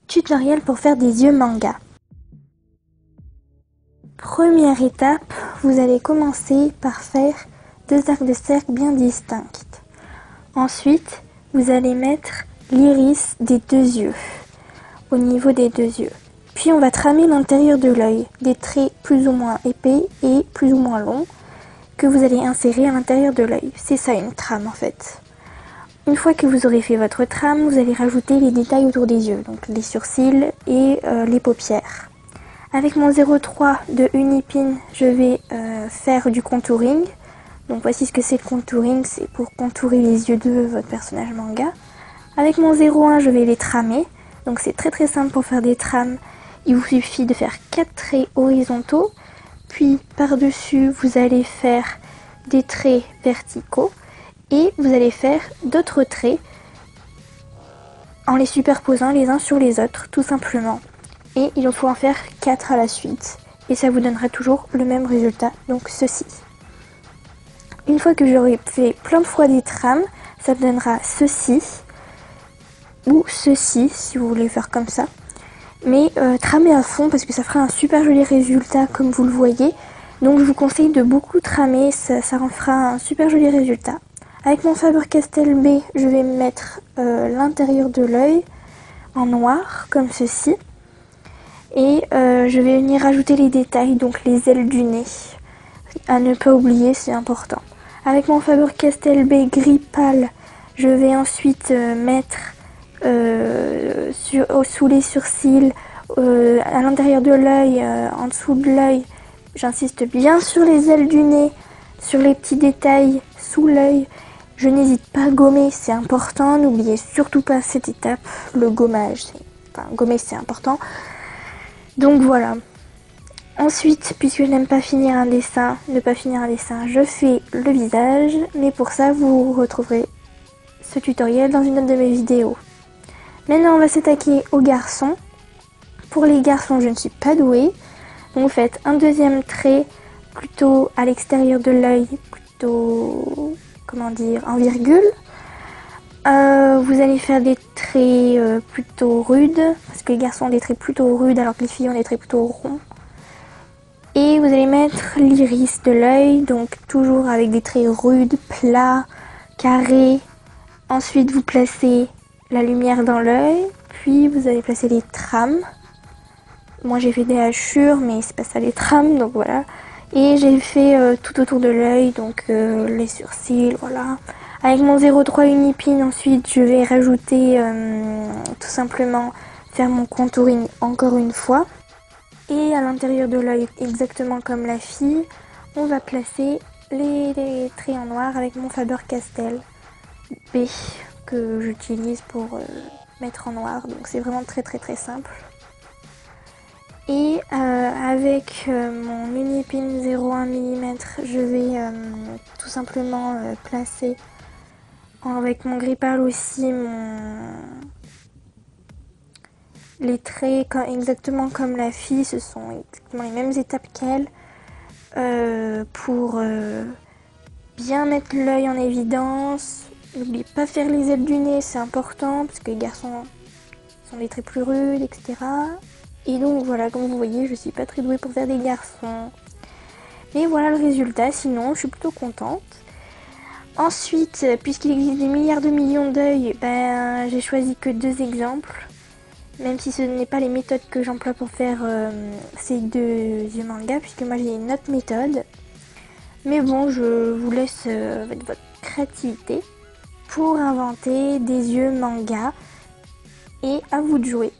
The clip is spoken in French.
Tutoriel pour faire des yeux manga. Première étape, vous allez commencer par faire deux arcs de cercle bien distincts. Ensuite, vous allez mettre l'iris des deux yeux, au niveau des deux yeux. Puis on va tramer l'intérieur de l'œil, des traits plus ou moins épais et plus ou moins longs que vous allez insérer à l'intérieur de l'œil. C'est ça une trame en fait. Une fois que vous aurez fait votre trame, vous allez rajouter les détails autour des yeux, donc les sourcils et les paupières. Avec mon 0,3 de Unipin, je vais faire du contouring. Donc voici ce que c'est le contouring, c'est pour contourer les yeux de votre personnage manga. Avec mon 0,1, je vais les tramer. Donc c'est très très simple pour faire des trames. Il vous suffit de faire 4 traits horizontaux, puis par-dessus vous allez faire des traits verticaux et vous allez faire d'autres traits en les superposant les uns sur les autres, tout simplement. Et il faut en faire 4 à la suite. Et ça vous donnera toujours le même résultat, donc ceci. Une fois que j'aurai fait plein de fois des trames, ça donnera ceci, ou ceci, si vous voulez faire comme ça. Mais tramer à fond, parce que ça fera un super joli résultat, comme vous le voyez. Donc je vous conseille de beaucoup tramer, ça en fera un super joli résultat. Avec mon Faber-Castell B, je vais mettre l'intérieur de l'œil en noir, comme ceci. Et je vais venir rajouter les détails, donc les ailes du nez. À ne pas oublier, c'est important. Avec mon Faber-Castell B gris pâle, je vais ensuite mettre sous les sourcils, à l'intérieur de l'œil, en dessous de l'œil. J'insiste bien sur les ailes du nez, sur les petits détails sous l'œil. Je n'hésite pas à gommer, c'est important. N'oubliez surtout pas cette étape, le gommage. Enfin, gommer, c'est important. Donc voilà. Ensuite, puisque je n'aime pas finir un dessin, je fais le visage. Mais pour ça, vous retrouverez ce tutoriel dans une autre de mes vidéos. Maintenant, on va s'attaquer aux garçons. Pour les garçons, je ne suis pas douée. Donc vous faites un deuxième trait plutôt à l'extérieur de l'œil, plutôt, comment dire, en virgule. Vous allez faire des traits plutôt rudes, parce que les garçons ont des traits plutôt rudes alors que les filles ont des traits plutôt ronds. Et vous allez mettre l'iris de l'œil, donc toujours avec des traits rudes, plats, carrés. Ensuite vous placez la lumière dans l'œil, puis vous allez placer les trames. Moi j'ai fait des hachures, mais c'est pas ça les trames, donc voilà. Et j'ai fait tout autour de l'œil, donc les sourcils, voilà. Avec mon 0,3 Unipin, ensuite je vais rajouter tout simplement faire mon contouring encore une fois. Et à l'intérieur de l'œil, exactement comme la fille, on va placer les traits en noir avec mon Faber-Castell B que j'utilise pour mettre en noir. Donc c'est vraiment très très très simple. Et avec mon Unipin 0,1 mm, je vais tout simplement placer avec mon gris pâle aussi les traits exactement comme la fille. Ce sont exactement les mêmes étapes qu'elle pour bien mettre l'œil en évidence. N'oubliez pas de faire les ailes du nez, c'est important parce que les garçons sont des traits plus rudes, etc. Et donc voilà, comme vous voyez, je suis pas très douée pour faire des garçons. Mais voilà le résultat, sinon je suis plutôt contente. Ensuite, puisqu'il existe des milliards de millions d'œils, j'ai choisi que 2 exemples. Même si ce n'est pas les méthodes que j'emploie pour faire ces 2 yeux manga, puisque moi j'ai une autre méthode. Mais bon, je vous laisse avec votre créativité pour inventer des yeux manga. Et à vous de jouer.